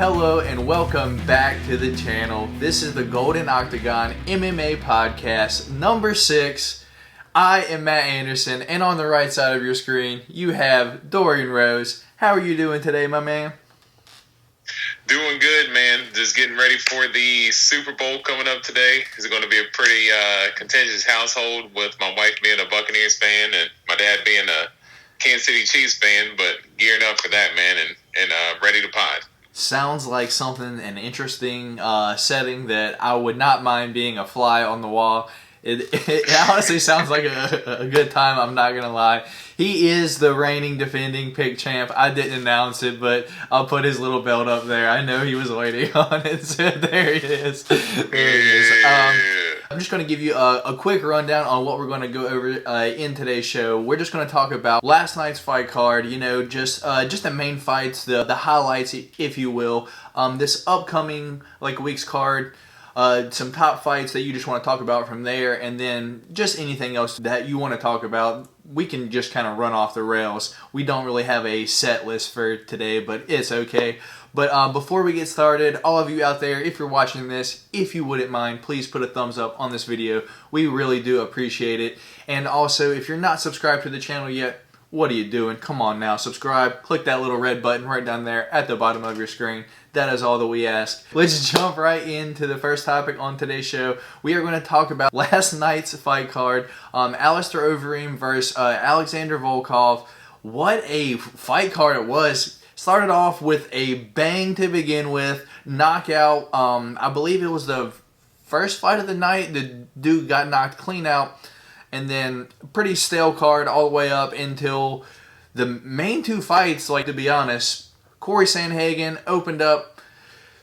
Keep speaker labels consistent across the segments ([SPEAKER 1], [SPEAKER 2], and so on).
[SPEAKER 1] Hello and welcome back to the channel. This is the Golden Octagon MMA podcast number 6. I am Matt Anderson, and on the right side of your screen, you have Dorian Rose. How are you doing today, my man?
[SPEAKER 2] Doing good, man. Just getting ready for the Super Bowl coming up today. It's going to be a pretty contentious household with my wife being a Buccaneers fan and my dad being a Kansas City Chiefs fan, but gearing up for that, man, and ready to pod.
[SPEAKER 1] Sounds like an interesting setting that I would not mind being a fly on the wall. It honestly sounds like a good time, I'm not going to lie. He is the reigning, defending pick champ. I didn't announce it, but I'll put his little belt up there. I know he was waiting on it, so there it is. I'm just going to give you a quick rundown on what we're going to go over in today's show. We're just going to talk about last night's fight card, just the main fights, the highlights, if you will. This upcoming week's card. Some top fights that you just want to talk about from there, and then just anything else that you want to talk about. We can just kind of run off the rails. We don't really have a set list for today, but it's okay. But before we get started, all of you out there, if you're watching this, if you wouldn't mind, please put a thumbs up on this video. We really do appreciate it. And also, if you're not subscribed to the channel yet, what are you doing? Come on now, subscribe. Click that little red button right down there at the bottom of your screen. That is all that we ask. Let's jump right into the first topic on today's show. We are going to talk about last night's fight card. Alistair Overeem versus Alexander Volkov. What a fight card it was. Started off with a bang to begin with. Knockout. I believe it was the first fight of the night. The dude got knocked clean out. And then pretty stale card all the way up until the main two fights, to be honest. Corey Sandhagen opened up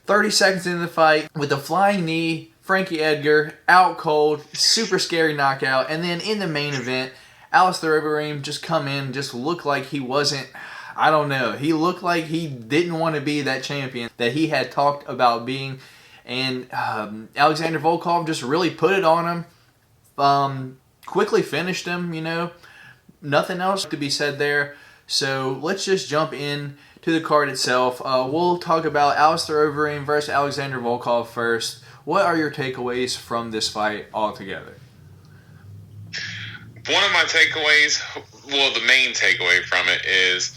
[SPEAKER 1] 30 seconds into the fight with a flying knee. Frankie Edgar out cold, super scary knockout. And then in the main event, Alistair Overeem just come in, just looked like he wasn't, I don't know. He looked like he didn't want to be that champion that he had talked about being. And Alexander Volkov just really put it on him. Quickly finished him, Nothing else to be said there. So let's just jump in to the card itself. We'll talk about Alistair Overeem versus Alexander Volkov first. What are your takeaways from this fight altogether?
[SPEAKER 2] One of my takeaways, the main takeaway from it is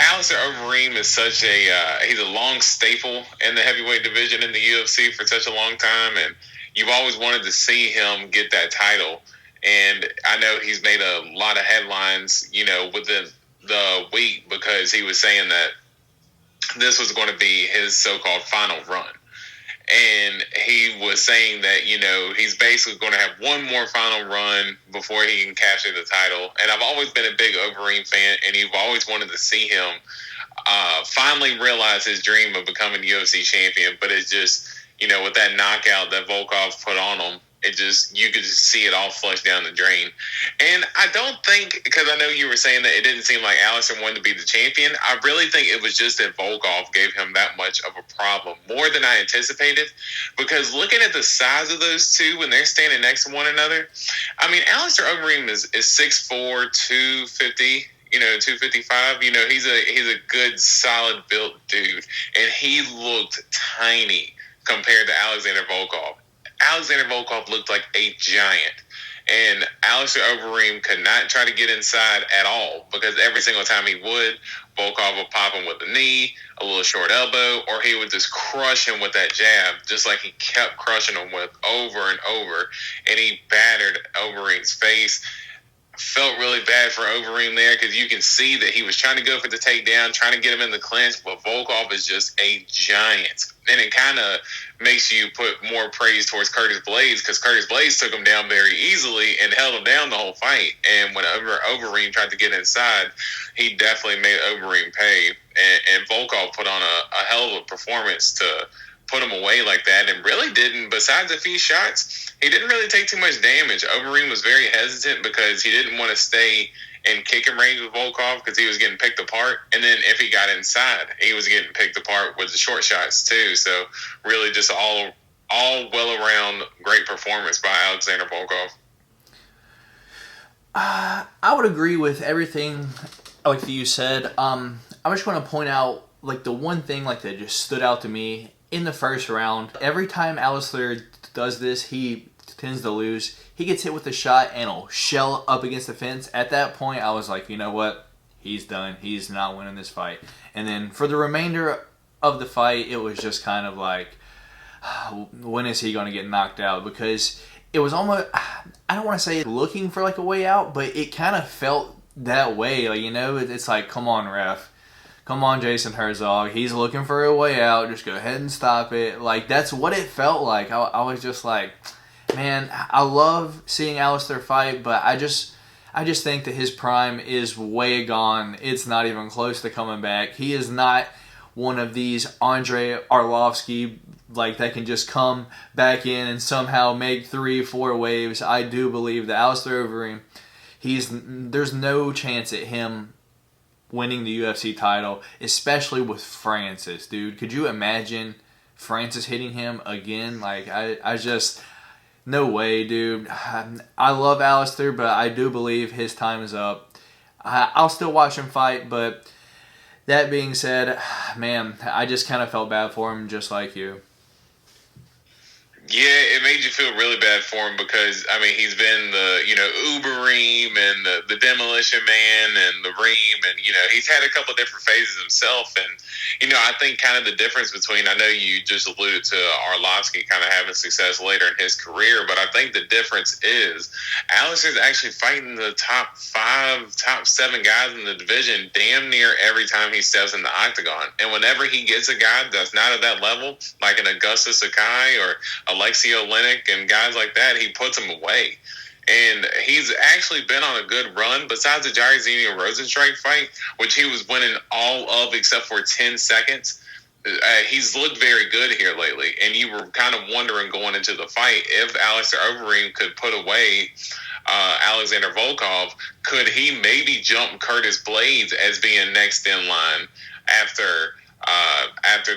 [SPEAKER 2] Alistair Overeem is he's a long staple in the heavyweight division in the UFC for such a long time, and you've always wanted to see him get that title. And I know he's made a lot of headlines, within the week because he was saying that this was going to be his so-called final run. And he was saying that, he's basically going to have one more final run before he can capture the title. And I've always been a big Overeem fan, and you've always wanted to see him finally realize his dream of becoming UFC champion. But it's just, with that knockout that Volkov put on him, you could just see it all flush down the drain. And I don't think, because I know you were saying that it didn't seem like Alistair wanted to be the champion, I really think it was just that Volkov gave him that much of a problem, more than I anticipated, because looking at the size of those two when they're standing next to one another, I mean, Alistair Overeem is 6'4", 250, 255. He's a good, solid built dude, and he looked tiny compared to Alexander Volkov. Alexander Volkov looked like a giant, and Alistair Overeem could not try to get inside at all because every single time he would, Volkov would pop him with a knee, a little short elbow, or he would just crush him with that jab, just like he kept crushing him with over and over, and he battered Overeem's face. Felt really bad for Overeem there because you can see that he was trying to go for the takedown, trying to get him in the clinch, but Volkov is just a giant. And it kind of makes you put more praise towards Curtis Blaydes because Curtis Blaydes took him down very easily and held him down the whole fight. And whenever Overeem tried to get inside, he definitely made Overeem pay. And Volkov put on a hell of a performance to put him away like that, and really didn't, besides a few shots, he didn't really take too much damage. Overeem was very hesitant because he didn't want to stay in kicking range with Volkov because he was getting picked apart. And then if he got inside, he was getting picked apart with the short shots too. So really just all well around great performance by Alexander Volkov.
[SPEAKER 1] I would agree with everything like you said. I just want to point out like the one thing like that just stood out to me in the first round. Every time Alistair does this, he tends to lose. He gets hit with a shot and he'll shell up against the fence. At that point, I was like, you know what? He's done. He's not winning this fight. And then for the remainder of the fight, it was just kind of like, when is he going to get knocked out? Because it was almost, I don't want to say looking for like a way out, but it kind of felt that way. Like, you know, it's like, come on, ref. Come on, Jason Herzog. He's looking for a way out. Just go ahead and stop it. Like, that's what it felt like. I was just like, man, I love seeing Alistair fight, but I just think that his prime is way gone. It's not even close to coming back. He is not one of these Andrei Arlovsky, like, that can just come back in and somehow make 3-4 waves. I do believe that Alistair Overeem, there's no chance at him winning the UFC title, especially with Francis, dude. Could you imagine Francis hitting him again? Like, I just... No way, dude. I love Alistair, but I do believe his time is up. I'll still watch him fight, but that being said, man, I just kind of felt bad for him, just like you.
[SPEAKER 2] Yeah, it made you feel really bad for him because, I mean, he's been the, Ubereem and the Demolition Man and the Reem, and, he's had a couple different phases himself. And, I think kind of the difference between, I know you just alluded to Arlovsky kind of having success later in his career, but I think the difference is Alistair's actually fighting the top 5, top 7 guys in the division damn near every time he steps in the octagon. And whenever he gets a guy that's not at that level, like an Augusta Sakai or Alexio Olenek and guys like that, he puts them away. And he's actually been on a good run besides the Jairzinho Rosenstrike fight, which he was winning all of except for 10 seconds. He's looked very good here lately. And you were kind of wondering going into the fight if Alistair Overeem could put away Alexander Volkov. Could he maybe jump Curtis Blades as being next in line after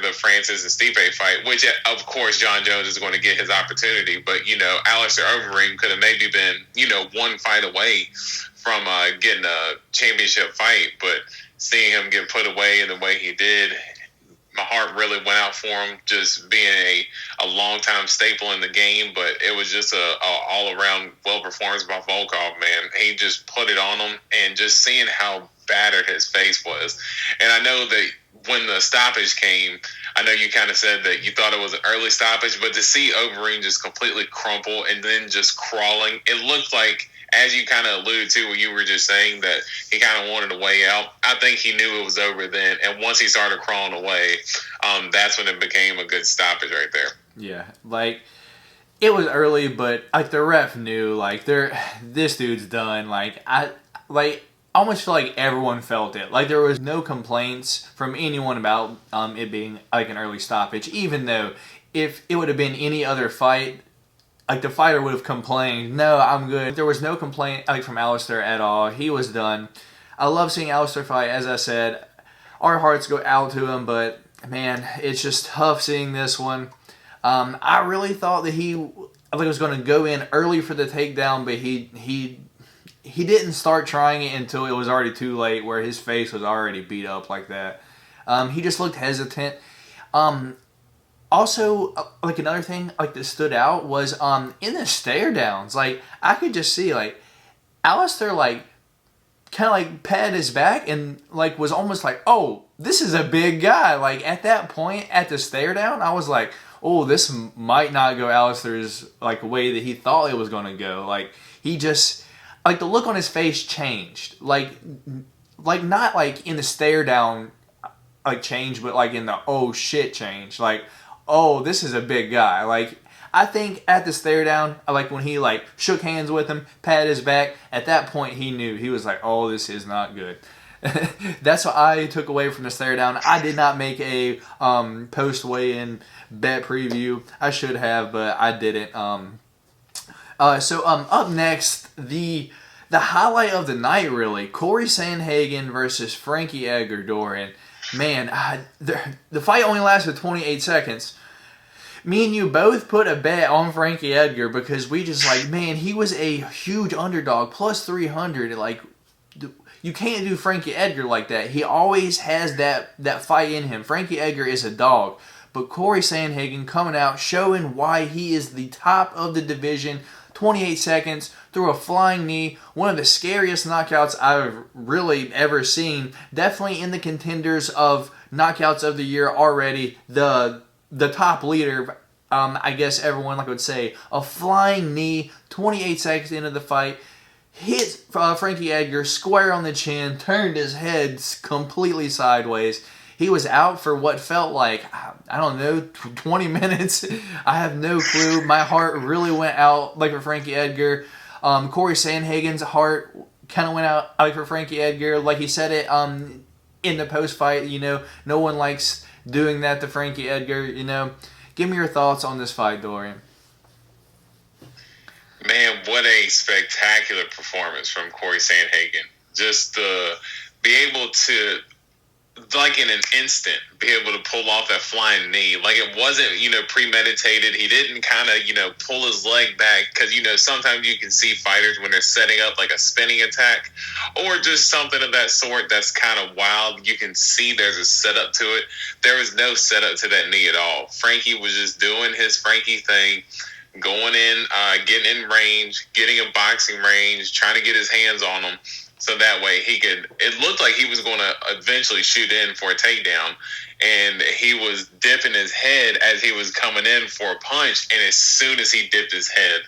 [SPEAKER 2] the Francis and Stipe fight, which of course John Jones is going to get his opportunity, but Alistair Overeem could have maybe been one fight away from getting a championship fight, but seeing him get put away in the way he did, my heart really went out for him, just being a long-time staple in the game. But it was just a all-around well performance by Volkov, man. He just put it on him, and just seeing how battered his face was. And I know that when the stoppage came, I know you kind of said that you thought it was an early stoppage, but to see Overeem just completely crumple and then just crawling, it looked like, as you kind of alluded to when you were just saying that he kind of wanted a way out, I think he knew it was over then. And once he started crawling away, that's when it became a good stoppage right there.
[SPEAKER 1] Yeah, like, it was early, but like the ref knew, like, this dude's done. Like, I almost feel like everyone felt it. Like, there was no complaints from anyone about it being like an early stoppage, even though if it would have been any other fight, like, the fighter would have complained, no, I'm good. There was no complaint like from Alistair at all. He was done. I love seeing Alistair fight. As I said, our hearts go out to him, but man, it's just tough seeing this one. I really thought that he was going to go in early for the takedown, but he didn't start trying it until it was already too late, where his face was already beat up like that. He just looked hesitant. Also, like, another thing like that stood out was in the stare downs. Like, I could just see, like, Alistair, like, kind of like patted his back and like was almost like, oh, this is a big guy. Like, at that point at the stare down, I was like, oh, this might not go Alistair's like way that he thought it was going to go. Like, he just, like, the look on his face changed. Like not like in the stare down like change, but like in the oh shit change. Like, oh, this is a big guy. Like, I think at the stare down, like when he like shook hands with him, patted his back, at that point he knew. He was like, oh, this is not good. That's what I took away from the stare down. I did not make a post weigh-in bet preview. I should have, but I didn't. So up next, the highlight of the night, really, Corey Sandhagen versus Frankie Edgar. And man, the fight only lasted 28 seconds. Me and you both put a bet on Frankie Edgar because we just like, man, he was a huge underdog, plus 300. Like, you can't do Frankie Edgar like that. He always has that fight in him. Frankie Edgar is a dog. But Corey Sandhagen coming out, showing why he is the top of the division. 28 seconds, threw a flying knee. One of the scariest knockouts I've really ever seen. Definitely in the contenders of knockouts of the year already. The top leader, I guess everyone would say. A flying knee, 28 seconds into the fight. Hit Frankie Edgar square on the chin, turned his head completely sideways. He was out for what felt like, I don't know, 20 minutes. I have no clue. My heart really went out like for Frankie Edgar. Corey Sandhagen's heart kind of went out like for Frankie Edgar. Like he said it in the post-fight, no one likes doing that to Frankie Edgar, Give me your thoughts on this fight, Dorian.
[SPEAKER 2] Man, what a spectacular performance from Corey Sandhagen. Just to be able to, like in an instant, be able to pull off that flying knee. Like it wasn't, premeditated. He didn't kind of, pull his leg back. Because, sometimes you can see fighters when they're setting up like a spinning attack or just something of that sort that's kind of wild. You can see there's a setup to it. There was no setup to that knee at all. Frankie was just doing his Frankie thing, going in, getting in range, getting a boxing range, trying to get his hands on him. So that way it looked like he was going to eventually shoot in for a takedown. And he was dipping his head as he was coming in for a punch. And as soon as he dipped his head,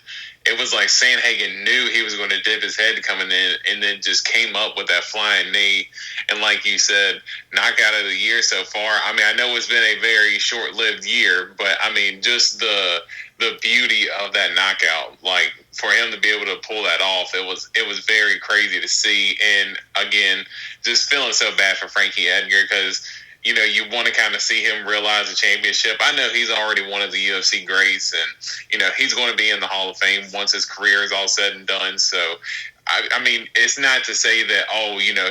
[SPEAKER 2] it was like Sandhagen knew he was going to dip his head coming in and then just came up with that flying knee. And like you said, knockout of the year so far. I mean, I know it's been a very short-lived year, but I mean, just the beauty of that knockout, like for him to be able to pull that off, it was very crazy to see. And again, just feeling so bad for Frankie Edgar because, you want to kind of see him realize the championship. I know he's already one of the UFC greats and, he's going to be in the Hall of Fame once his career is all said and done. So, I mean, it's not to say that,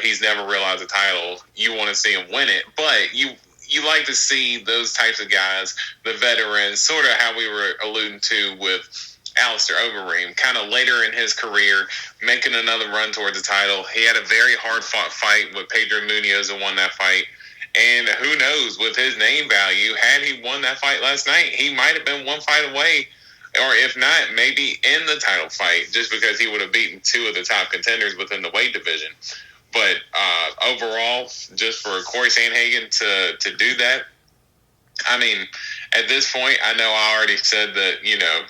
[SPEAKER 2] he's never realized a title. You want to see him win it, but you like to see those types of guys, the veterans, sort of how we were alluding to with Alistair Overeem, kind of later in his career, making another run towards the title. He had a very hard-fought fight with Pedro Munoz and won that fight. And who knows, with his name value, had he won that fight last night, he might have been one fight away, or if not, maybe in the title fight, just because he would have beaten two of the top contenders within the weight division. But overall, just for Corey Sandhagen to do that, I mean, at this point, I know I already said that,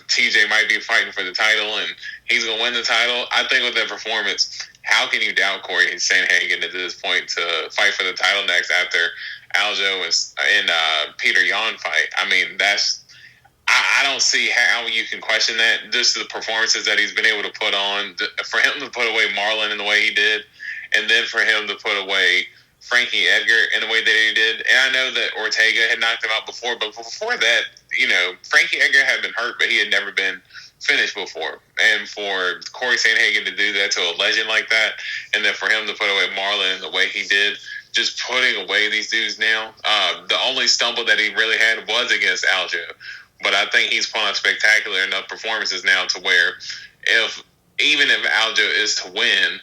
[SPEAKER 2] TJ might be fighting for the title and he's going to win the title. I think with that performance, how can you doubt Corey Sandhagen at this point to fight for the title next after Aljo and Peter Yan fight? I mean, I don't see how you can question that. Just the performances that he's been able to put on, for him to put away Marlon in the way he did, and then for him to put away Frankie Edgar in the way that he did. And I know that Ortega had knocked him out before, but before that, Frankie Edgar had been hurt, but he had never been finished before. And for Corey Sandhagen to do that to a legend like that, and then for him to put away Marlon in the way he did, just putting away these dudes now. The only stumble that he really had was against Aljo. But I think he's put on spectacular enough performances now to where even if Aljo is to win,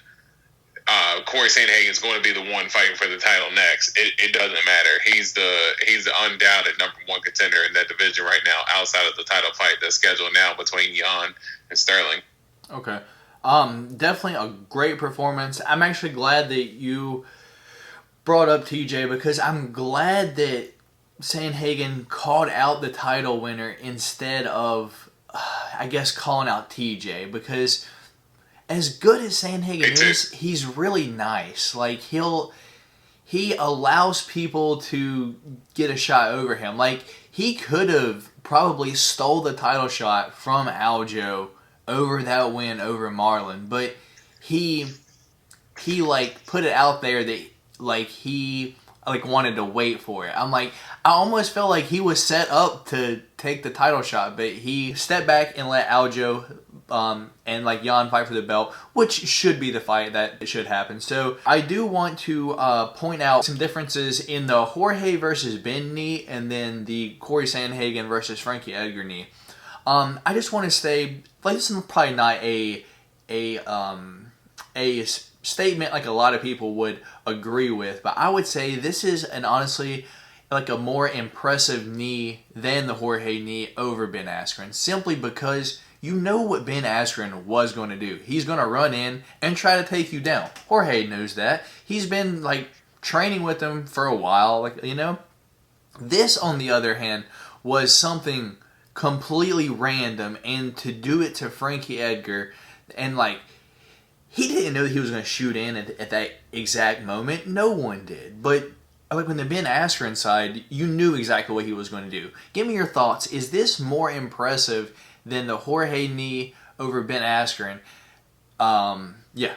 [SPEAKER 2] Corey Sandhagen is going to be the one fighting for the title next. It doesn't matter. He's the undoubted number one contender in that division right now, outside of the title fight that's scheduled now between Yan and Sterling.
[SPEAKER 1] Okay. Definitely a great performance. I'm actually glad that you brought up TJ because I'm glad that Sandhagen called out the title winner instead of, I guess, calling out TJ because as good as Sandhagen is, he's really nice. Like, he allows people to get a shot over him. Like, he could have probably stole the title shot from Aljo over that win over Marlon, but he put it out there that he wanted to wait for it. I almost felt like he was set up to take the title shot, but he stepped back and let Aljo and Yan fight for the belt, which should be the fight that should happen. So I do want to point out some differences in the Jorge versus Ben knee and then the Corey Sandhagen versus Frankie Edgar knee. I just want to say, this is probably not a statement like a lot of people would agree with, but I would say this is honestly like a more impressive knee than the Jorge knee over Ben Askren, simply because you know what Ben Askren was going to do. He's going to run in and try to take you down. Jorge knows that. He's been like training with him for a while, like, you know. This, on the other hand, was something completely random, and to do it to Frankie Edgar, and like, he didn't know that he was going to shoot in at that exact moment. No one did. But like when the Ben Askren side, you knew exactly what he was going to do. Give me your thoughts. Is this more impressive than the Jorge knee over Ben Askren? Yeah.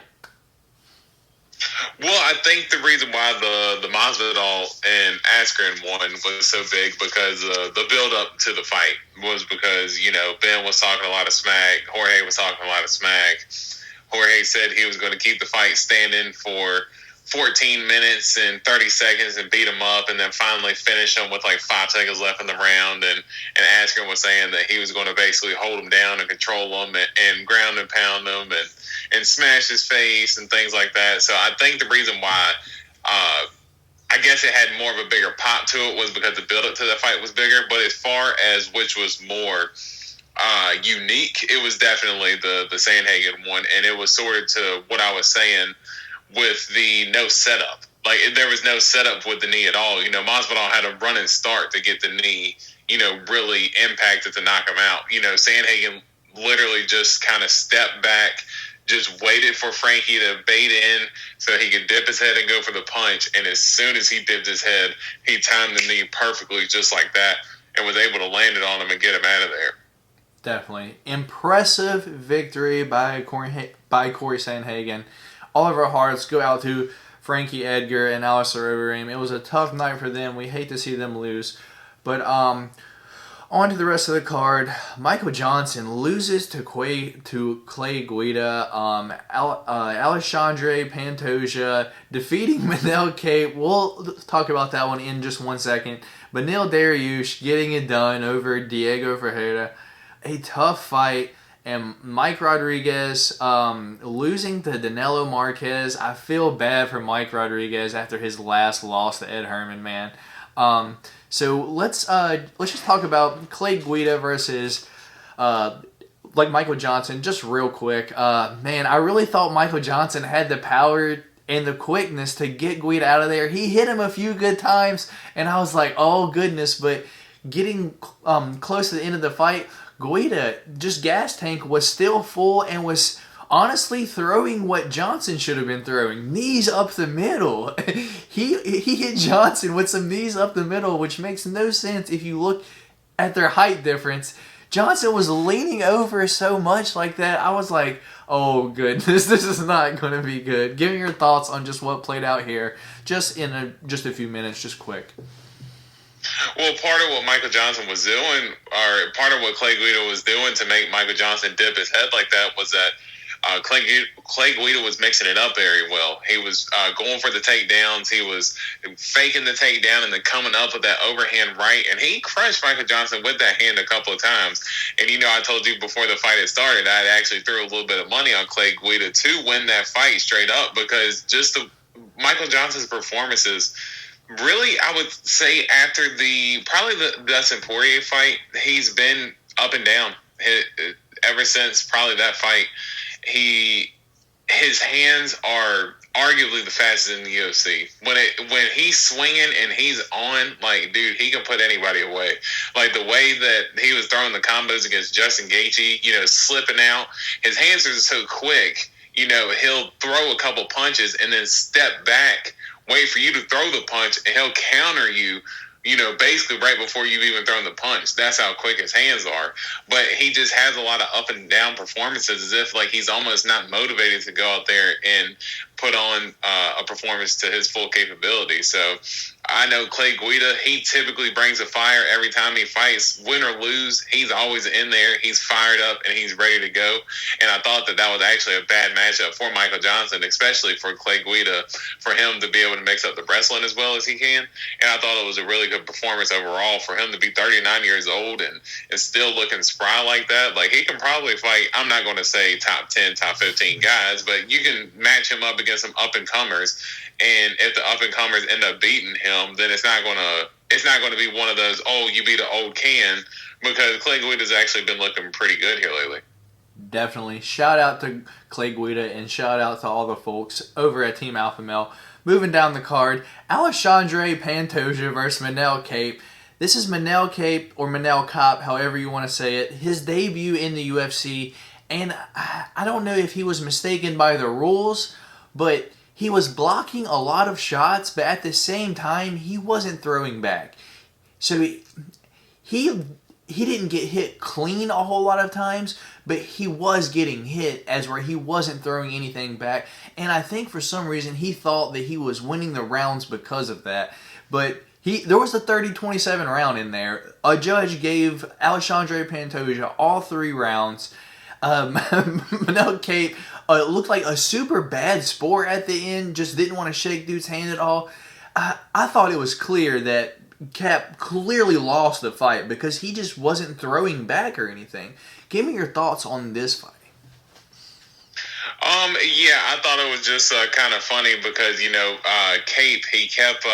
[SPEAKER 2] Well, I think the reason why the Masvidal and Askren one was so big because the build up to the fight was because, you know, Ben was talking a lot of smack, Jorge was talking a lot of smack. Jorge said he was going to keep the fight standing for 14 minutes and 30 seconds and beat him up, and then finally finish him with like 5 seconds left in the round. And Askren was saying that he was going to basically hold him down and control him and ground and pound him and smash his face and things like that. So I think the reason why I guess it had more of a bigger pop to it was because the build-up to the fight was bigger. But as far as which was more unique, it was definitely the Sandhagen one, and it was sort of to what I was saying with the no setup. Like, there was no setup with the knee at all. You know, Masvidal had a running start to get the knee, you know, really impacted to knock him out. You know, Sandhagen literally just kind of stepped back, just waited for Frankie to bait in so he could dip his head and go for the punch, and as soon as he dipped his head, he timed the knee perfectly just like that and was able to land it on him and get him out of there.
[SPEAKER 1] Definitely. Impressive victory by Corey Sandhagen. All of our hearts go out to Frankie Edgar and Alistair Overeem. It was a tough night for them. We hate to see them lose. But on to the rest of the card. Michael Johnson loses to Clay Guida. Alexandre Pantoja defeating Manel Kape. We'll talk about that one in just 1 second. Beneil Dariush getting it done over Diego Ferreira. A tough fight. And Mike Rodriguez losing to Danilo Marquez. I feel bad for Mike Rodriguez after his last loss to Ed Herman, man. So let's just talk about Clay Guida versus Michael Johnson just real quick. Man, I really thought Michael Johnson had the power and the quickness to get Guida out of there. He hit him a few good times, and I was like, oh goodness. But getting close to the end of the fight, Guida, just gas tank, was still full and was honestly throwing what Johnson should have been throwing. Knees up the middle. He hit Johnson with some knees up the middle, which makes no sense if you look at their height difference. Johnson was leaning over so much like that. I was like, oh goodness, this is not going to be good. Give me your thoughts on just what played out here, just in a few minutes, just quick.
[SPEAKER 2] Well, part of what Michael Johnson was doing, or part of what Clay Guida was doing to make Michael Johnson dip his head like that, was that Clay Guida was mixing it up very well. He was going for the takedowns. He was faking the takedown and then coming up with that overhand right. And he crushed Michael Johnson with that hand a couple of times. And, you know, I told you before the fight had started, I actually threw a little bit of money on Clay Guida to win that fight straight up, because just Michael Johnson's performances, really, I would say after probably the Dustin Poirier fight, he's been up and down ever since probably that fight. His hands are arguably the fastest in the UFC. When he's swinging and he's on, like, dude, he can put anybody away. Like, the way that he was throwing the combos against Justin Gaethje, you know, slipping out, his hands are so quick. You know, he'll throw a couple punches and then step back, wait for you to throw the punch, and he'll counter you, you know, basically right before you've even thrown the punch. That's how quick his hands are. But he just has a lot of up and down performances, as if like he's almost not motivated to go out there and put on a performance to his full capability. So I know Clay Guida, he typically brings a fire every time he fights. Win or lose, he's always in there. He's fired up and he's ready to go. And I thought that was actually a bad matchup for Michael Johnson, especially for Clay Guida, for him to be able to mix up the wrestling as well as he can. And I thought it was a really good performance overall for him to be 39 years old and still looking spry like that. Like, he can probably fight, I'm not going to say top 10, top 15 guys, but you can match him up against some up-and-comers. And if the up-and-comers end up beating him, then it's not gonna be one of those, oh, you beat an old can, because Clay Guida's actually been looking pretty good here lately.
[SPEAKER 1] Definitely. Shout out to Clay Guida and shout out to all the folks over at Team Alpha Male. Moving down the card, Alexandre Pantoja versus Manel Kape. This is Manel Kape, or Manel Kape, however you want to say it. His debut in the UFC, and I don't know if he was mistaken by the rules, but he was blocking a lot of shots, but at the same time, he wasn't throwing back. So he didn't get hit clean a whole lot of times, but he was getting hit as where he wasn't throwing anything back. And I think for some reason he thought that he was winning the rounds because of that. But there was a 30-27 round in there. A judge gave Alexandre Pantoja all 3 rounds. Manel Kape looked like a super bad sport at the end, just didn't want to shake dude's hand at all. I thought it was clear that Cap clearly lost the fight because he just wasn't throwing back or anything. Give me your thoughts on this fight.
[SPEAKER 2] Yeah, I thought it was just kind of funny because, Kape, he kept,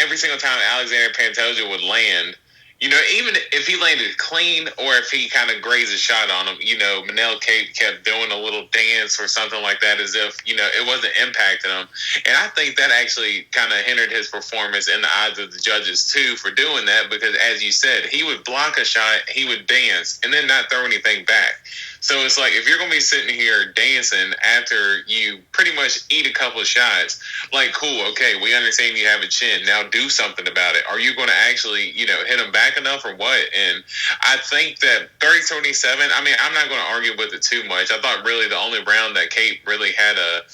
[SPEAKER 2] every single time Alexander Pantoja would land, even if he landed clean or if he kind of grazed a shot on him, Manel Kape kept doing a little dance or something like that as if, it wasn't impacting him. And I think that actually kind of hindered his performance in the eyes of the judges, too, for doing that because, as you said, he would block a shot, he would dance, and then not throw anything back. So it's like, if you're going to be sitting here dancing after you pretty much eat a couple of shots, like, cool, okay, we understand you have a chin. Now do something about it. Are you going to actually, hit him back enough or what? And I think that 30-27, I mean, I'm not going to argue with it too much. I thought really the only round that Kape really had a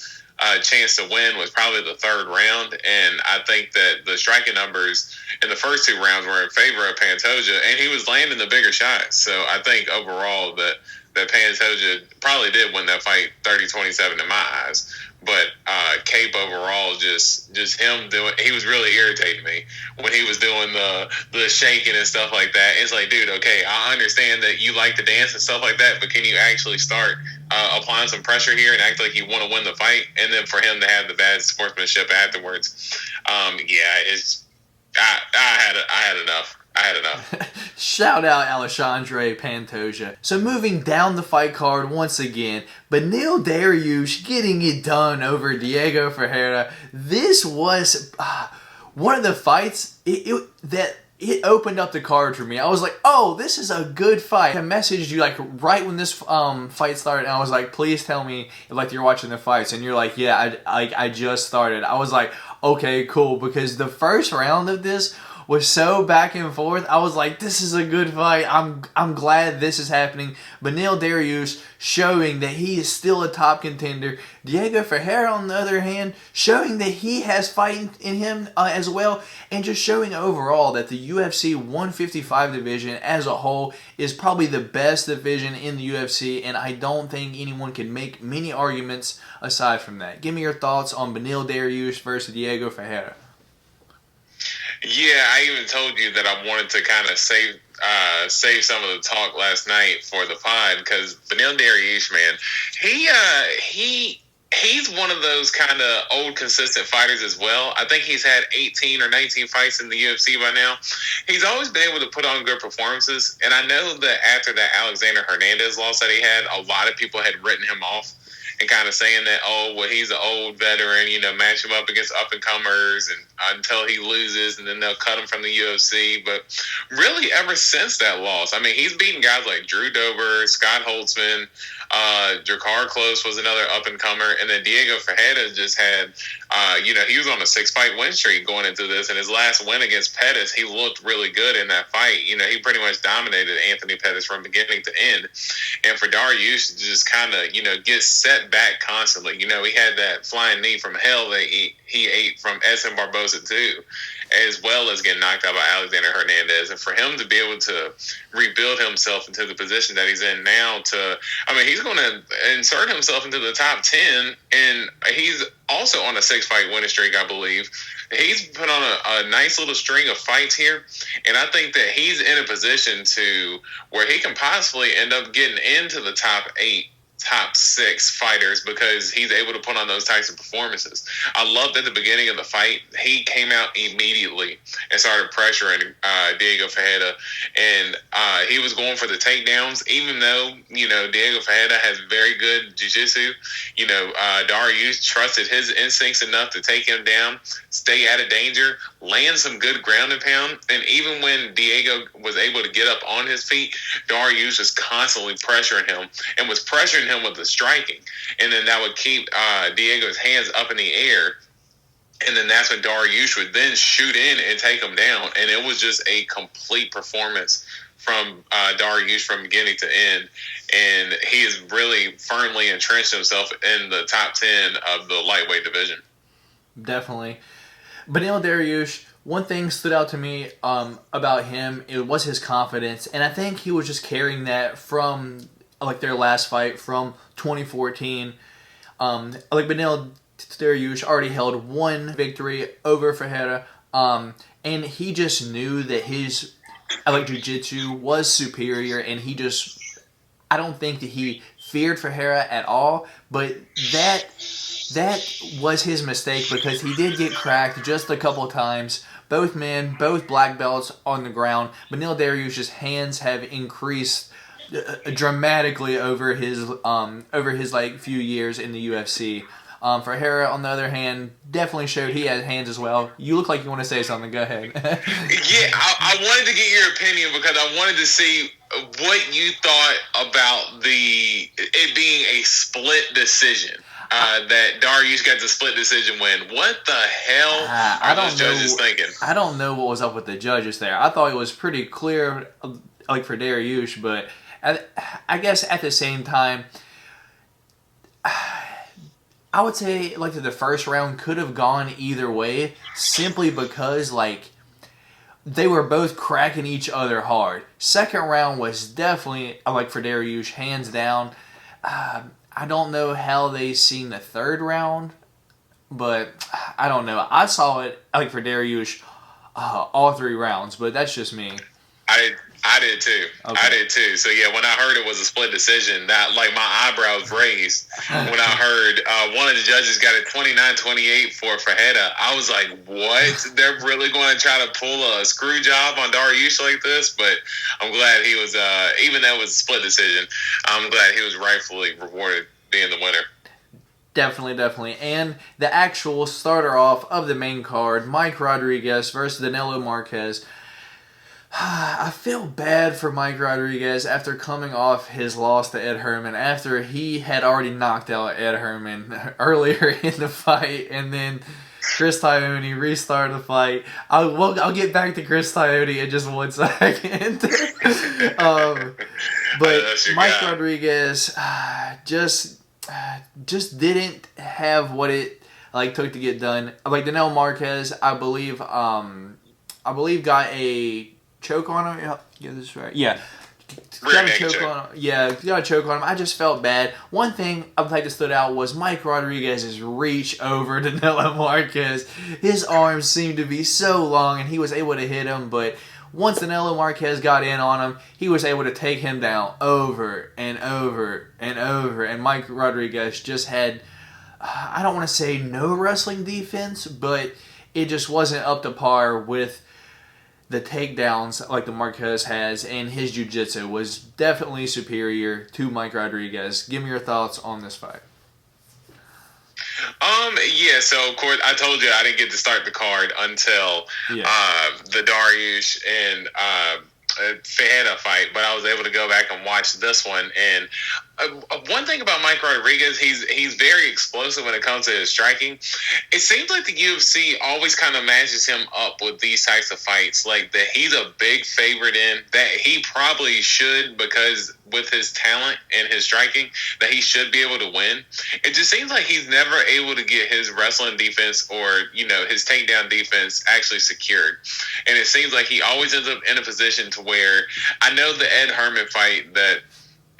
[SPEAKER 2] chance to win was probably the 3rd round. And I think that the striking numbers in the first 2 rounds were in favor of Pantoja, and he was landing the bigger shots. So I think overall that Pantoja probably did win that fight 30-27 in my eyes. But Kape overall, just him doing, he was really irritating me when he was doing the shaking and stuff like that. It's like, dude, okay, I understand that you like to dance and stuff like that, but can you actually start applying some pressure here and act like you want to win the fight? And then for him to have the bad sportsmanship afterwards, it's I had enough.
[SPEAKER 1] Shout out Alexandre Pantoja. So moving down the fight card once again, Beneil Dariush getting it done over Diego Ferreira. This was one of the fights it opened up the card for me. I was like, oh, this is a good fight. I messaged you like right when this fight started, and I was like, please tell me like you're watching the fights, and you're like, yeah, I just started. I was like, okay, cool, because the first round of this was so back and forth. I was like, this is a good fight. I'm glad this is happening. Beneil Dariush showing that he is still a top contender. Diego Ferreira, on the other hand, showing that he has fight in him as well, and just showing overall that the UFC 155 division as a whole is probably the best division in the UFC, and I don't think anyone can make many arguments aside from that. Give me your thoughts on Beneil Dariush versus Diego Ferreira.
[SPEAKER 2] Yeah, I even told you that I wanted to kind of save some of the talk last night for the pod because Beneil Dariush, man, he's one of those kind of old consistent fighters as well. I think he's had 18 or 19 fights in the UFC by now. He's always been able to put on good performances, and I know that after that Alexander Hernandez loss that he had, a lot of people had written him off and kind of saying that, oh, well, he's an old veteran, match him up against up-and-comers and until he loses, and then they'll cut him from the UFC. But really, ever since that loss, I mean, he's beaten guys like Drew Dober, Scott Holtzman, Drakkar Close was another up-and-comer. And then Diego Ferreira just had, he was on a 6-fight win streak going into this. And his last win against Pettis, he looked really good in that fight. He pretty much dominated Anthony Pettis from beginning to end. And for Dariush to just kind of, get set back constantly. He had that flying knee from hell that he ate from Edson Barboza too, as well as getting knocked out by Alexander Hernandez. And for him to be able to rebuild himself into the position that he's in now he's going to insert himself into the top 10, and he's also on a 6-fight winning streak, I believe. He's put on a nice little string of fights here, and I think that he's in a position to where he can possibly end up getting into the top 8, top 6 fighters because he's able to put on those types of performances. I loved at the beginning of the fight, he came out immediately and started pressuring Diego Ferreira, and he was going for the takedowns, even though, Diego Ferreira has very good jiu-jitsu. Dariush trusted his instincts enough to take him down, stay out of danger, land some good ground and pound, and even when Diego was able to get up on his feet, Dariush was constantly pressuring him and was pressuring him with the striking, and then that would keep Diego's hands up in the air, and then that's when Dariush would then shoot in and take him down, and it was just a complete performance from Dariush from beginning to end, and he has really firmly entrenched himself in the top 10 of the lightweight division.
[SPEAKER 1] Definitely. Beneil Dariush, one thing stood out to me about him, it was his confidence, and I think he was just carrying that from their last fight from 2014. Beneil Dariush already held one victory over Ferreira, and he just knew that his jiu-jitsu was superior, and I don't think that he feared Ferreira at all, but that was his mistake because he did get cracked just a couple times. Both men, both black belts on the ground. Beneil Dariush's hands have increased dramatically over his few years in the UFC. Ferreira, on the other hand, definitely showed he had hands as well. You look like you want to say something. Go ahead.
[SPEAKER 2] Yeah, I wanted to get your opinion because I wanted to see what you thought about it being a split decision. That Dariush got the split decision win. What the hell are those judges thinking?
[SPEAKER 1] I don't know what was up with the judges there. I thought it was pretty clear, for Dariush, but I guess at the same time, I would say that the first round could have gone either way, simply because they were both cracking each other hard. Second round was definitely for Dariush, hands down. I don't know how they seen the third round, but I don't know. I saw it for Dariush all 3 rounds, but that's just me.
[SPEAKER 2] I did too. Okay. I did too. So yeah, when I heard it was a split decision, that my eyebrows raised when I heard one of the judges got it 29-28 for Ferreira. I was like, what? They're really going to try to pull a screw job on Dariush like this? But I'm glad he was, even though it was a split decision, I'm glad he was rightfully rewarded being the winner.
[SPEAKER 1] Definitely. And the actual starter off of the main card, Mike Rodriguez versus Danilo Marques. I feel bad for Mike Rodriguez after coming off his loss to Ed Herman, after he had already knocked out Ed Herman earlier in the fight, and then Chris Tognoni restarted the fight. I'll get back to Chris Tognoni in just 1 second. But Mike Rodriguez just didn't have what it took to get done. Danilo Marques, I believe got a choke on him. Get this right. Yeah. Got a choke on him. Yeah, got a choke on him. I just felt bad. One thing I think that stood out was Mike Rodriguez's reach over Danilo Marques. His arms seemed to be so long, and he was able to hit him, but once Danilo Marques got in on him, he was able to take him down over and over and over, and Mike Rodriguez just had, I don't want to say no wrestling defense, but it just wasn't up to par with the takedowns like the Marquez has, and his jiu-jitsu was definitely superior to Mike Rodriguez. Give me your thoughts on this fight.
[SPEAKER 2] Yeah, so of course I told you I didn't get to start the card until the Dariush and Ferreira fight, but I was able to go back and watch this one, and One thing about Mike Rodriguez, he's very explosive when it comes to his striking. It seems like the UFC always kind of matches him up with these types of fights. Like that, he's a big favorite in that he probably should, because with his talent and his striking, that he should be able to win. It just seems like he's never able to get his wrestling defense or his takedown defense actually secured. And it seems like he always ends up in a position to where, I know the Ed Herman fight, that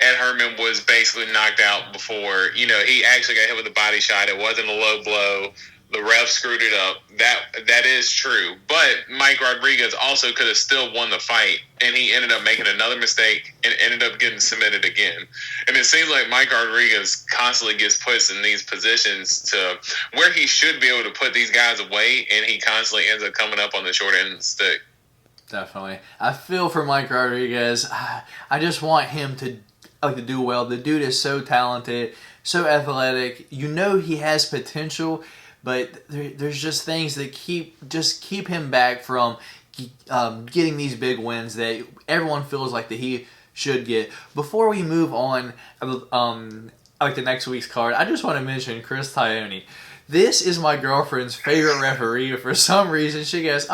[SPEAKER 2] Ed Herman was basically knocked out before, he actually got hit with a body shot. It wasn't a low blow. The ref screwed it up. That is true. But Mike Rodriguez also could have still won the fight, and he ended up making another mistake and ended up getting submitted again. And it seems like Mike Rodriguez constantly gets put in these positions to where he should be able to put these guys away, and he constantly ends up coming up on the short end of the stick.
[SPEAKER 1] Definitely. I feel for Mike Rodriguez. I just want him to do well. The dude is so talented, so athletic. He has potential, but there's just things that keep him back from getting these big wins that everyone feels like that he should get. Before we move on, the next week's card, I just want to mention Chris Tione. This is my girlfriend's favorite referee. For some reason, she goes,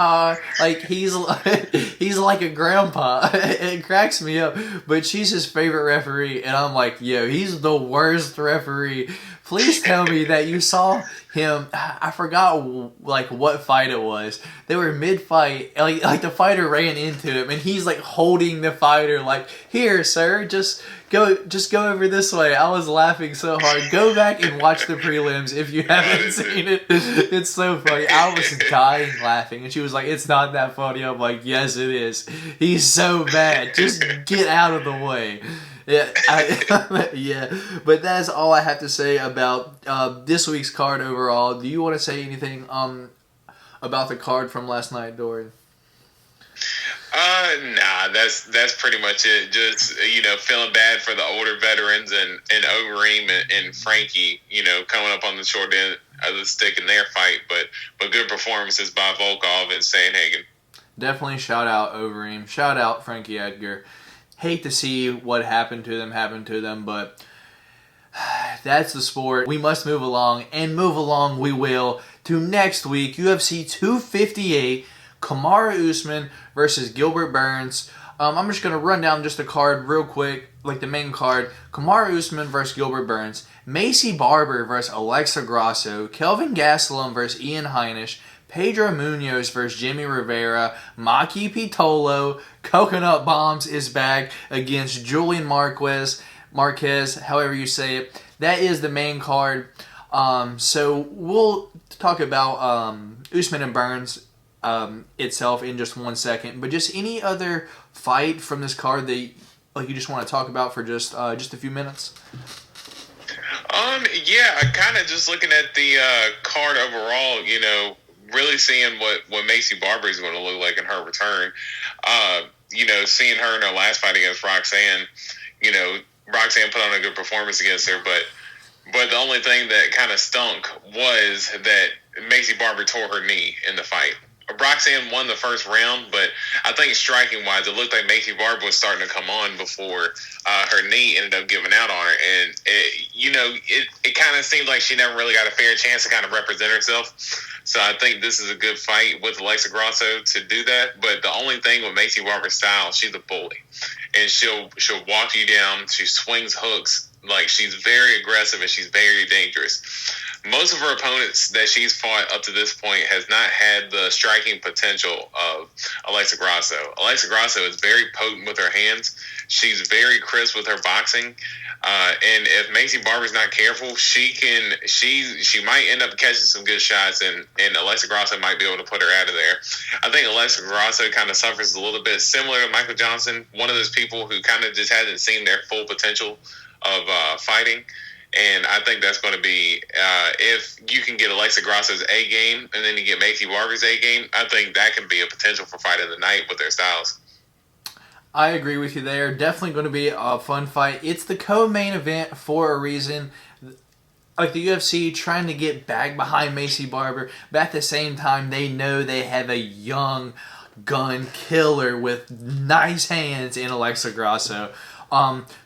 [SPEAKER 1] he's like a grandpa. It cracks me up. But she's his favorite referee, and I'm like, yo, he's the worst referee. Please tell me that you saw him. I forgot what fight it was. They were mid-fight. Like the fighter ran into him, and he's like holding the fighter, like, here, sir, just go over this way. I was laughing so hard. Go back and watch the prelims if you haven't seen it. It's so funny. I was dying laughing, and she was like, it's not that funny. I'm like, yes, it is. He's so bad. Just get out of the way. Yeah, yeah, but that's all I have to say about this week's card overall. Do you want to say anything about the card from last night, Dorian?
[SPEAKER 2] Nah, that's pretty much it. Just feeling bad for the older veterans and Overeem and Frankie, coming up on the short end of the stick in their fight, but good performances by Volkov and Sandhagen.
[SPEAKER 1] Definitely shout out Overeem, shout out Frankie Edgar. Hate to see what happened to them, but that's the sport. We must move along, and move along we will to next week, UFC 258, Kamaru Usman versus Gilbert Burns. I'm just going to run down just the card real quick, like the main card. Kamaru Usman versus Gilbert Burns, Macy Barber versus Alexa Grasso, Kelvin Gastelum versus Ian Heinisch, Pedro Munoz versus Jimmy Rivera, Maki Pitolo, Coconut Bombs is back against Julian Marquez, however you say it. That is the main card. So we'll talk about Usman and Burns itself in just 1 second. But just any other fight from this card that you just want to talk about for just a few minutes?
[SPEAKER 2] Yeah, kind of just looking at the card overall, really seeing what Macy Barber is going to look like in her return. Seeing her in her last fight against Roxanne, Roxanne put on a good performance against her, but the only thing that kind of stunk was that Macy Barber tore her knee in the fight. Roxanne won the first round, but I think striking-wise, it looked like Macy Barber was starting to come on before her knee ended up giving out on her. And, it kind of seemed like she never really got a fair chance to kind of represent herself. So I think this is a good fight with Alexa Grasso to do that. But the only thing with Macy Barber's style, she's a bully. And she'll walk you down. She swings hooks. Like, she's very aggressive and she's very dangerous. Most of her opponents that she's fought up to this point has not had the striking potential of Alexa Grasso. Alexa Grasso is very potent with her hands. She's very crisp with her boxing. And if Macy Barber's not careful, she might end up catching some good shots, and Alexa Grasso might be able to put her out of there. I think Alexa Grasso kind of suffers a little bit similar to Michael Johnson, one of those people who kind of just hasn't seen their full potential of fighting. And I think that's going to be, if you can get Alexa Grasso's A game and then you get Macy Barber's A game, I think that can be a potential for fight of the night with their styles.
[SPEAKER 1] I agree with you there. Definitely going to be a fun fight. It's the co-main event for a reason. Like the UFC trying to get back behind Macy Barber, but at the same time, they know they have a young gun killer with nice hands in Alexa Grasso.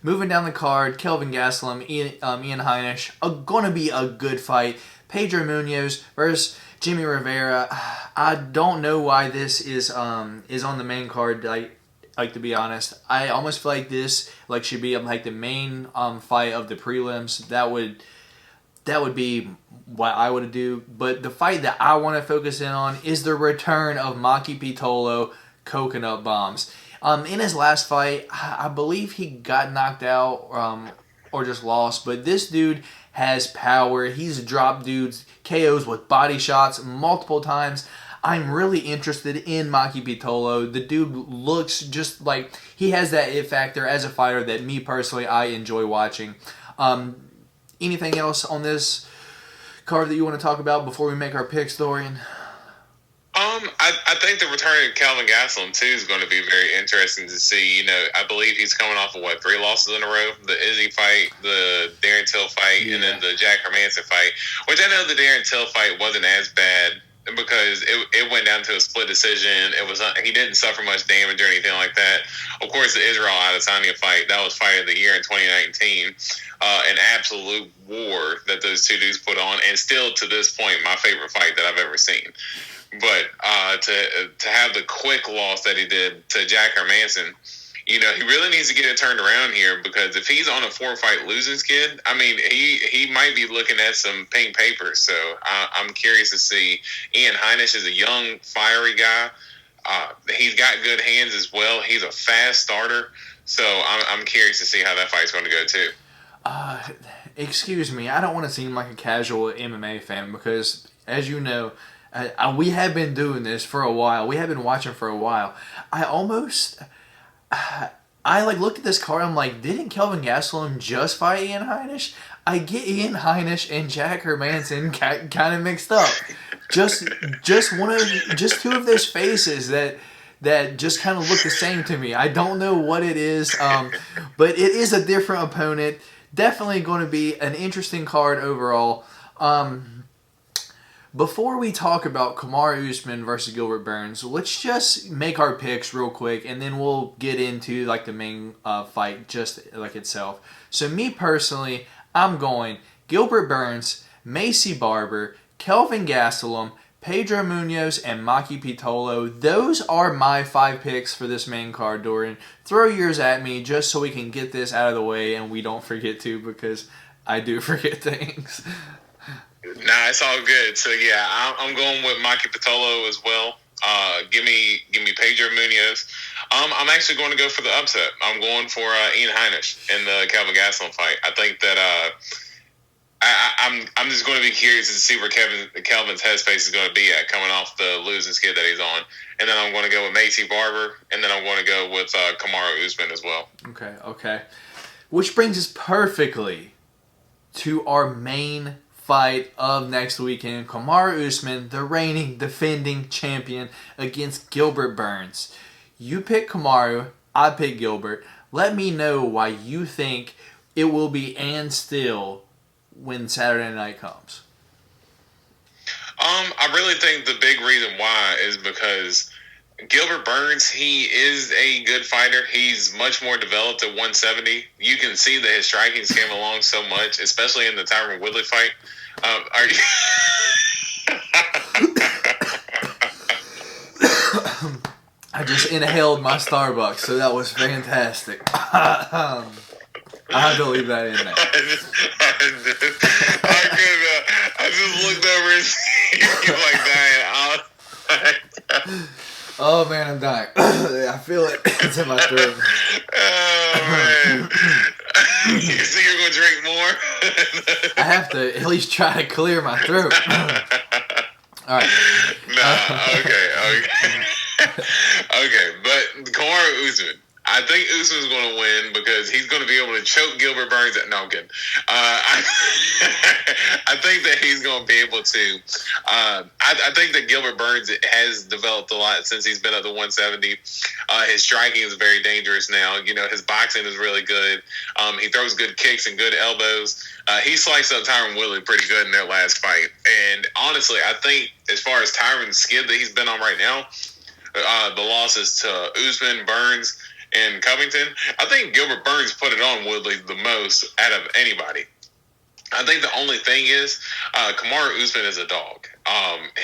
[SPEAKER 1] Moving down the card, Kelvin Gastelum, Ian Heinisch, going to be a good fight. Pedro Munoz versus Jimmy Rivera. I don't know why this is on the main card. Like to be honest, I almost feel like this should be like the main fight of the prelims. That would be what I would do. But the fight that I want to focus in on is the return of Maki Pitolo, Coconut Bombs. In his last fight, I believe he got knocked out or just lost. But this dude has power. He's dropped dudes KOs with body shots multiple times. I'm really interested in Maki Pitolo. The dude looks just like he has that it factor as a fighter that me personally I enjoy watching. Anything else on this card that you want to talk about before we make our picks, Dorian?
[SPEAKER 2] I think the return of Calvin Gastelum too is going to be very interesting to see. You know, I believe he's coming off of 3 losses in a row: the Izzy fight, the Darren Till fight, and then the Jack Hermanson fight. Which I know the Darren Till fight wasn't as bad because it went down to a split decision. It was he didn't suffer much damage or anything like that. Of course, the Israel Adesanya fight, that was fight of the year in 2019. An absolute war that those two dudes put on, and still to this point, my favorite fight that I've ever seen. But to have the quick loss that he did to Jack Hermanson, you know, he really needs to get it turned around here, because if he's on a 4-fight losing skid, I mean, he might be looking at some pink papers. So I'm curious to see. Ian Heinisch is a young, fiery guy. He's got good hands as well. He's a fast starter. So I'm curious to see how that fight's going to go too.
[SPEAKER 1] Excuse me, I don't want to seem like a casual MMA fan, because, as you know, we have been doing this for a while. We have been watching for a while. I looked at this card. I'm like, didn't Kelvin Gastelum just fight Ian Heinisch? I get Ian Heinisch and Jack Hermanson kind of mixed up. Just two of those faces that just kind of look the same to me. I don't know what it is, but it is a different opponent. Definitely going to be an interesting card overall. Before we talk about Kamaru Usman versus Gilbert Burns, let's just make our picks real quick, and then we'll get into the main fight just itself. So me personally, I'm going Gilbert Burns, Macy Barber, Kelvin Gastelum, Pedro Munoz, and Maki Pitolo. Those are my 5 picks for this main card, Dorian. Throw yours at me just so we can get this out of the way and we don't forget to, because I do forget things.
[SPEAKER 2] Nah, it's all good. So yeah, I'm going with Maki Pitolo as well. Give me Pedro Munoz. I'm actually going to go for the upset. I'm going for Ian Heinisch in the Kelvin Gastelum fight. I think that I'm just going to be curious to see where Kelvin's headspace is going to be at coming off the losing skid that he's on. And then I'm going to go with Macy Barber, and then I'm going to go with Kamaru Usman as well.
[SPEAKER 1] Okay. Which brings us perfectly to our main fight of next weekend. Kamaru Usman, the reigning, defending champion, against Gilbert Burns. You pick Kamaru, I pick Gilbert. Let me know why you think it will be and still when Saturday night comes.
[SPEAKER 2] I really think the big reason why is because Gilbert Burns, he is a good fighter. He's much more developed at 170. You can see that his striking's came along so much, especially in the Tyron Woodley fight. Are you?
[SPEAKER 1] I just inhaled my Starbucks, so that was fantastic. I had to leave that in there.
[SPEAKER 2] I just looked over and see you dying.
[SPEAKER 1] Oh man, I'm dying. I feel it. It's in my throat.
[SPEAKER 2] Oh man. You think you're gonna drink more?
[SPEAKER 1] I have to at least try to clear my throat. All right.
[SPEAKER 2] Okay, but Kamaru Usman, I think Usman's going to win because he's going to be able to choke Gilbert Burns. No, I'm kidding. I think that he's going to be able to. I think that Gilbert Burns has developed a lot since he's been at the 170. His striking is very dangerous now. You know, his boxing is really good. He throws good kicks and good elbows. He sliced up Tyron Woodley pretty good in their last fight. And honestly, I think as far as Tyron's skid that he's been on right now, the losses to Usman, Burns, in Covington. I think Gilbert Burns put it on Woodley the most out of anybody. I think the only thing is Kamaru Usman is a dog.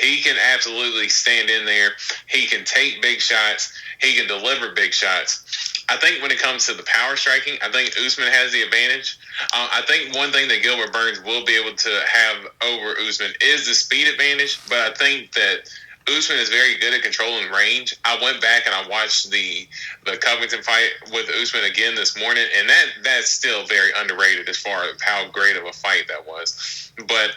[SPEAKER 2] He can absolutely stand in there. He can take big shots. He can deliver big shots. I think when it comes to the power striking, I think Usman has the advantage. I think one thing that Gilbert Burns will be able to have over Usman is the speed advantage, but I think that Usman is very good at controlling range. I went back and I watched the Covington fight with Usman again this morning, and that's still very underrated as far as how great of a fight that was. But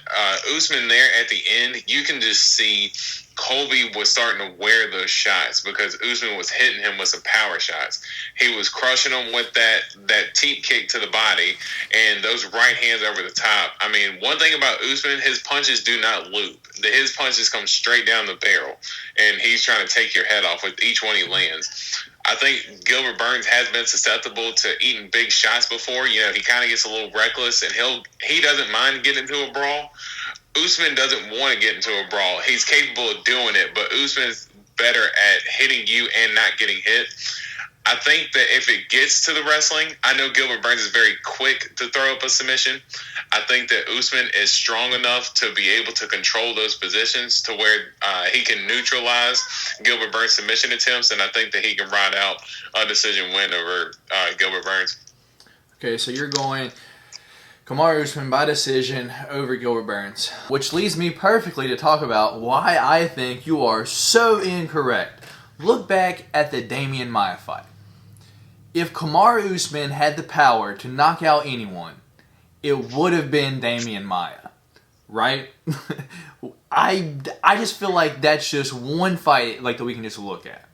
[SPEAKER 2] Usman there at the end, you can just see Colby was starting to wear those shots because Usman was hitting him with some power shots. He was crushing him with that teep kick to the body and those right hands over the top. I mean, one thing about Usman, his punches do not loop. His punches come straight down the barrel, and he's trying to take your head off with each one he lands. I think Gilbert Burns has been susceptible to eating big shots before. You know, he kind of gets a little reckless, and he doesn't mind getting into a brawl. Usman doesn't want to get into a brawl. He's capable of doing it, but Usman's better at hitting you and not getting hit. I think that if it gets to the wrestling, I know Gilbert Burns is very quick to throw up a submission. I think that Usman is strong enough to be able to control those positions to where he can neutralize Gilbert Burns' submission attempts, and I think that he can ride out a decision win over Gilbert Burns.
[SPEAKER 1] Okay, so you're going Kamaru Usman by decision over Gilbert Burns, which leads me perfectly to talk about why I think you are so incorrect. Look back at the Damian Maia fight. If Kamaru Usman had the power to knock out anyone, it would have been Damian Maia, right? I just feel like that's just one fight like that we can just look at.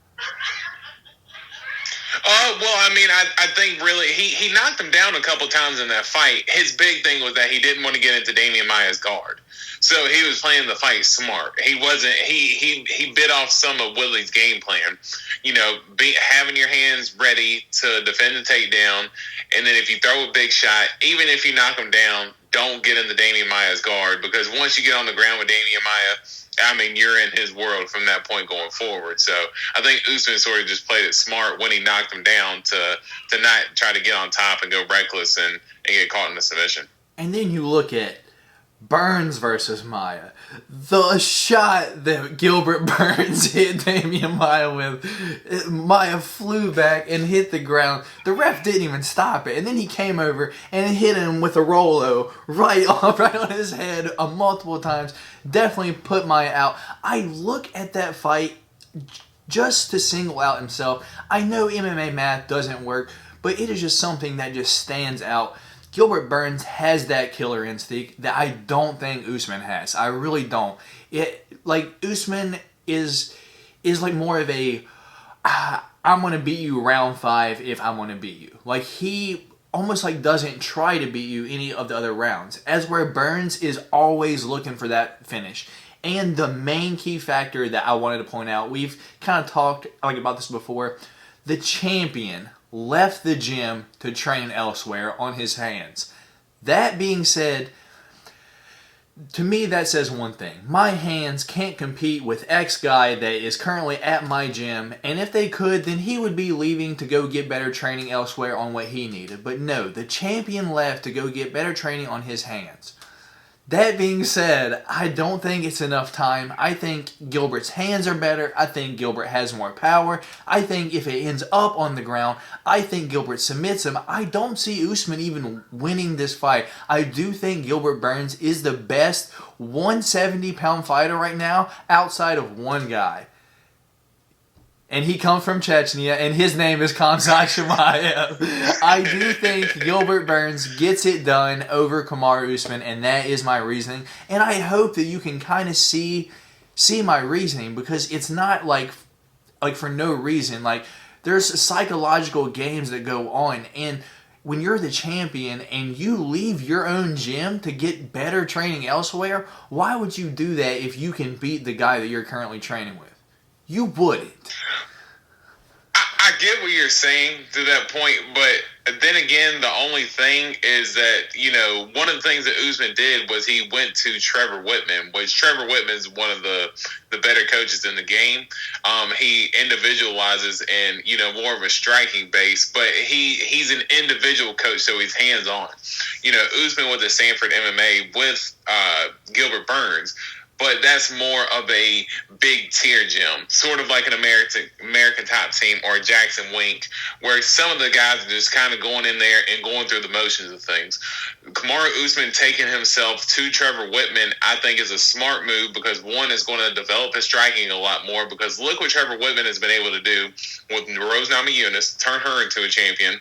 [SPEAKER 2] Well, I mean, I think really he knocked him down a couple times in that fight. His big thing was that he didn't want to get into Damian Maia's guard. So he was playing the fight smart. He wasn't. He bit off some of Woodley's game plan. You know, having your hands ready to defend the takedown, and then if you throw a big shot, even if you knock him down, don't get into Damian Maia's guard, because once you get on the ground with Damian Maia, I mean, you're in his world from that point going forward. So I think Usman sort of just played it smart when he knocked him down to not try to get on top and go reckless and get caught in the submission.
[SPEAKER 1] And then you look at Burns versus Maia. The shot that Gilbert Burns hit Damian Maia with, Maia flew back and hit the ground. The ref didn't even stop it. And then he came over and hit him with a Rolo right on his head multiple times. Definitely put Maia out. I look at that fight just to single out himself. I know MMA math doesn't work, but it is just something that just stands out. Gilbert Burns has that killer instinct that I don't think Usman has. I really don't. Usman is like more of a, I'm going to beat you round 5 if I want to beat you. Like, he almost like doesn't try to beat you any of the other rounds. As where Burns is always looking for that finish. And the main key factor that I wanted to point out, we've kind of talked about this before, the champion left the gym to train elsewhere on his hands. That being said, to me that says one thing. My hands can't compete with X guy that is currently at my gym, and if they could, then he would be leaving to go get better training elsewhere on what he needed. But no, the champion left to go get better training on his hands. That being said, I don't think it's enough time. I think Gilbert's hands are better. I think Gilbert has more power. I think if it ends up on the ground, I think Gilbert submits him. I don't see Usman even winning this fight. I do think Gilbert Burns is the best 170-pound fighter right now outside of one guy. And he comes from Chechnya, and his name is Khamzat Chimaev. I do think Gilbert Burns gets it done over Kamaru Usman, and that is my reasoning. And I hope that you can kind of see my reasoning, because it's not like for no reason. Like, there's psychological games that go on, and when you're the champion and you leave your own gym to get better training elsewhere, why would you do that if you can beat the guy that you're currently training with? You wouldn't.
[SPEAKER 2] I get what you're saying to that point, but then again, the only thing is that, one of the things that Usman did was he went to Trevor Whitman, which Trevor Whitman is one of the better coaches in the game. He individualizes and, more of a striking base, but he's an individual coach, so he's hands-on. Usman was at Sanford MMA with Gilbert Burns, but that's more of a big tier gym, sort of like an American Top Team or Jackson Wink, where some of the guys are just kind of going in there and going through the motions of things. Kamaru Usman taking himself to Trevor Whitman, I think, is a smart move because, one, is going to develop his striking a lot more, because look what Trevor Whitman has been able to do with Rose Namajunas, turn her into a champion.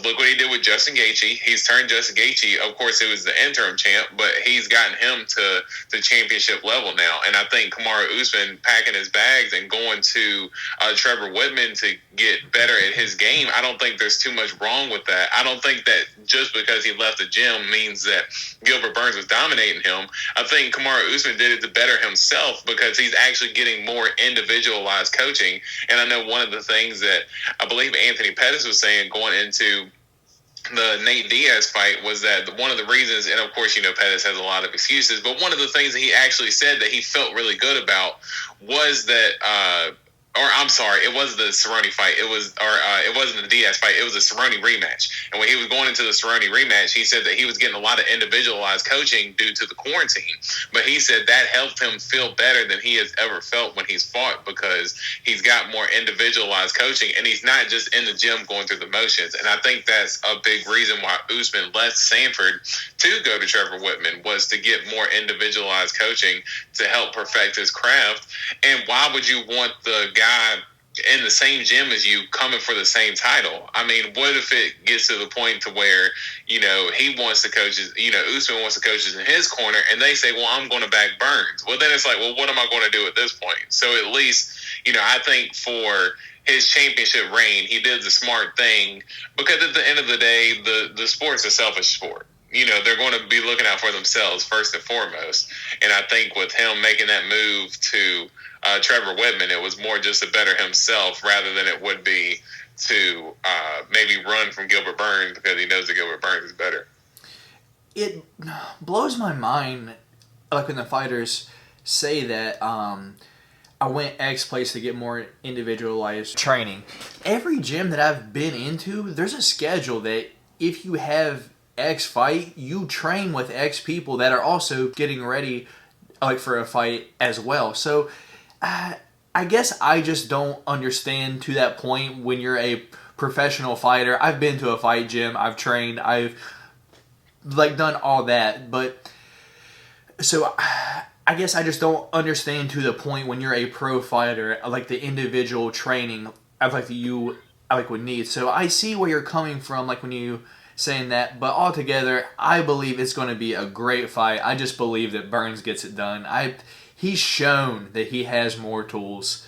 [SPEAKER 2] Look what he did with Justin Gaethje. He's turned Justin Gaethje, of course, it was the interim champ, but he's gotten him to the championship level now. And I think Kamaru Usman packing his bags and going to Trevor Whitman to get better at his game, I don't think there's too much wrong with that. I don't think that just because he left the gym means that Gilbert Burns was dominating him. I think Kamaru Usman did it to better himself because he's actually getting more individualized coaching. And I know one of the things that I believe Anthony Pettis was saying going into the Nate Diaz fight was that one of the reasons, and of course, Pettis has a lot of excuses, but one of the things that he actually said that he felt really good about was that, it wasn't the Cerrone fight. It wasn't the Diaz fight. It was the Cerrone rematch. And when he was going into the Cerrone rematch, he said that he was getting a lot of individualized coaching due to the quarantine. But he said that helped him feel better than he has ever felt when he's fought because he's got more individualized coaching and he's not just in the gym going through the motions. And I think that's a big reason why Usman left Sanford to go to Trevor Whitman, was to get more individualized coaching to help perfect his craft. And why would you want the guy in the same gym as you coming for the same title? I mean, what if it gets to the point to where, he wants the coaches, Usman wants the coaches in his corner and they say, well, I'm going to back Burns. Well, then it's like, well, what am I going to do at this point? So at least, I think for his championship reign, he did the smart thing because at the end of the day, the sport's a selfish sport. They're going to be looking out for themselves first and foremost. And I think with him making that move to Trevor Whitman, it was more just to better himself rather than it would be to maybe run from Gilbert Burns because he knows that Gilbert Burns is better.
[SPEAKER 1] It blows my mind, like when the fighters say that I went X place to get more individualized training. Every gym that I've been into, there's a schedule that if you have X fight, you train with X people that are also getting ready like for a fight as well. So I guess I just don't understand to that point when you're a professional fighter. I've been to a fight gym, I've trained, I've done all that, but so I guess I just don't understand to the point when you're a pro fighter, like the individual training you would need. So I see where you're coming from, like when you saying that, but altogether, I believe it's going to be a great fight. I just believe that Burns gets it done. He's shown that he has more tools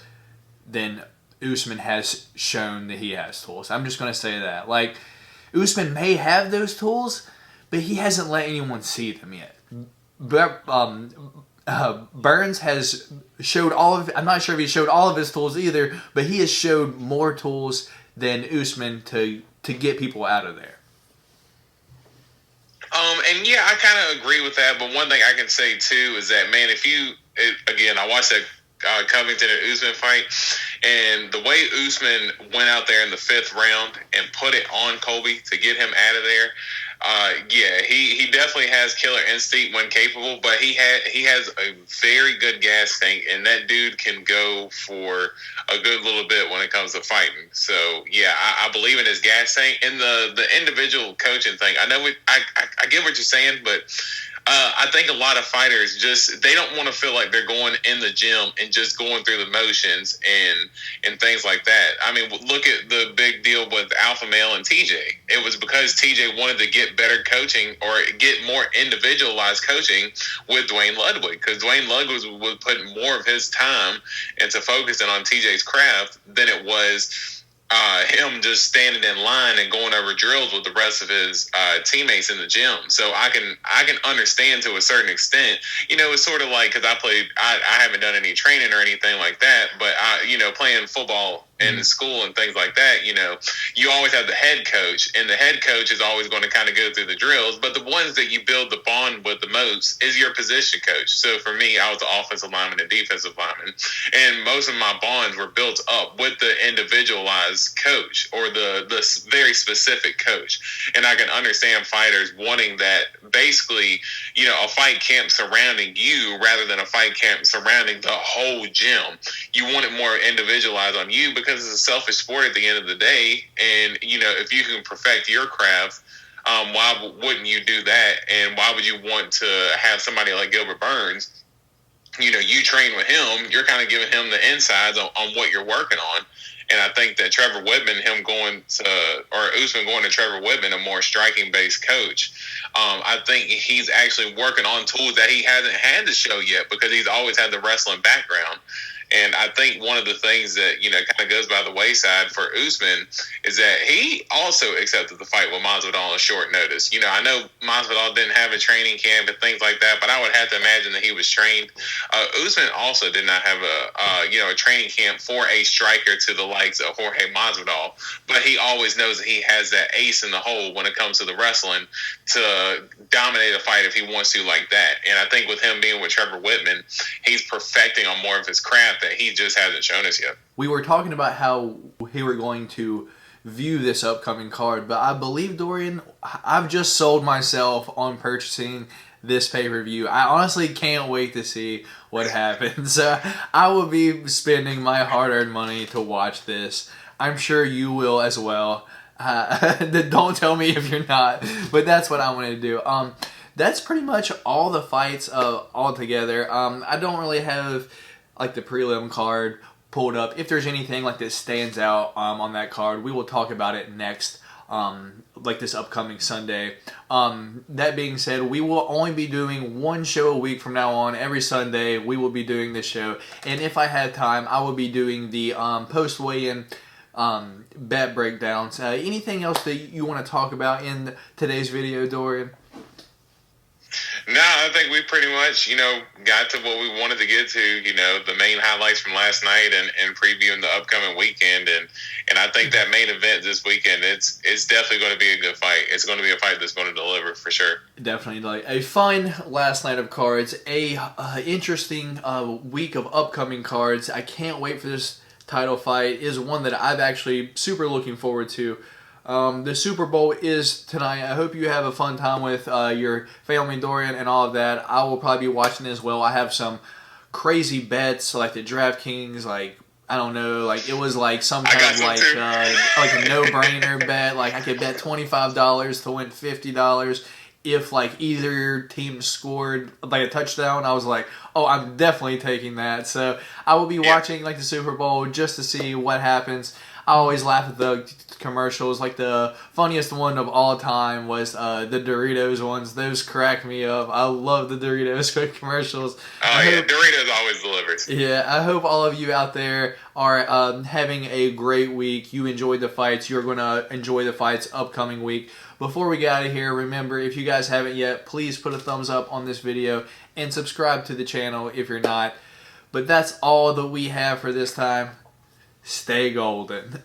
[SPEAKER 1] than Usman has shown that he has tools. I'm just going to say that. Like, Usman may have those tools, but he hasn't let anyone see them yet. But, Burns has showed all of. I'm not sure if he showed all of his tools either, but he has showed more tools than Usman to get people out of there.
[SPEAKER 2] And yeah, I kind of agree with that. But one thing I can say too is that, man, I watched that Covington and Usman fight, and the way Usman went out there in the 5th round and put it on Colby to get him out of there. He definitely has killer instinct when capable, but he has a very good gas tank, and that dude can go for a good little bit when it comes to fighting. So yeah, I believe in his gas tank and the individual coaching thing. I know I get what you're saying, but I think a lot of fighters they don't want to feel like they're going in the gym and just going through the motions and things like that. I mean, look at the big deal with Alpha Male and TJ. It was because TJ wanted to get better coaching or get more individualized coaching with Dwayne Ludwig, because Dwayne Ludwig was putting more of his time into focusing on TJ's craft than it was him just standing in line and going over drills with the rest of his teammates in the gym. So I can understand to a certain extent. It's sort of like, because I haven't done any training or anything like that, but playing football in school and things like that, you always have the head coach, and the head coach is always going to kind of go through the drills, but the ones that you build the bond with the most is your position coach. So for me, I was the offensive lineman and defensive lineman, and most of my bonds were built up with the individualized coach or the very specific coach. And I can understand fighters wanting that, basically, a fight camp surrounding you rather than a fight camp surrounding the whole gym. You want it more individualized on you, because it's a selfish sport at the end of the day. And, if you can perfect your craft, why wouldn't you do that? And why would you want to have somebody like Gilbert Burns, you train with him, you're kind of giving him the insides on what you're working on. And I think that Trevor Whitman, Usman going to Trevor Whitman, a more striking-based coach, I think he's actually working on tools that he hasn't had to show yet, because he's always had the wrestling background. And I think one of the things that, kind of goes by the wayside for Usman is that he also accepted the fight with Masvidal on short notice. I know Masvidal didn't have a training camp and things like that, but I would have to imagine that he was trained. Usman also did not have a training camp for a striker to the likes of Jorge Masvidal, but he always knows that he has that ace in the hole when it comes to the wrestling to dominate a fight if he wants to like that. And I think with him being with Trevor Whitman, he's perfecting on more of his craft that he just hasn't shown us yet.
[SPEAKER 1] We were talking about how we were going to view this upcoming card, but I believe, Dorian, I've just sold myself on purchasing this pay-per-view. I honestly can't wait to see what happens. I will be spending my hard-earned money to watch this. I'm sure you will as well. Don't tell me if you're not, but that's what I want to do. That's pretty much all the fights all together. I don't really have like the prelim card pulled up. If there's anything like that stands out on that card, we will talk about it next, like this upcoming Sunday. That being said, we will only be doing one show a week from now on. Every Sunday we will be doing this show, and if I have time, I will be doing the post weigh-in bet breakdowns. Anything else that you want to talk about in today's video, Dorian?
[SPEAKER 2] No, I think we pretty much, got to what we wanted to get to, the main highlights from last night and previewing the upcoming weekend. And I think that main event this weekend, it's definitely going to be a good fight. It's going to be a fight that's going to deliver for sure. Definitely.
[SPEAKER 1] Like a fun last night of cards, a interesting week of upcoming cards. I can't wait for this title fight. Is one that I've actually super looking forward to. The Super Bowl is tonight. I hope you have a fun time with your family, Dorian, and all of that. I will probably be watching as well. I have some crazy bets, like the DraftKings, like, I don't know, like it was like some kind of like a no-brainer bet. Like I could bet $25 to win $50 if like either team scored like a touchdown. I was like, oh, I'm definitely taking that. So I will be watching like the Super Bowl just to see what happens. I always laugh at the commercials. Like the funniest one of all time was the Doritos ones. Those crack me up. I love the Doritos commercials.
[SPEAKER 2] Doritos always delivers.
[SPEAKER 1] Yeah, I hope all of you out there are having a great week. You enjoyed the fights. You're going to enjoy the fights upcoming week. Before we get out of here, remember, if you guys haven't yet, please put a thumbs up on this video and subscribe to the channel if you're not. But that's all that we have for this time. Stay golden.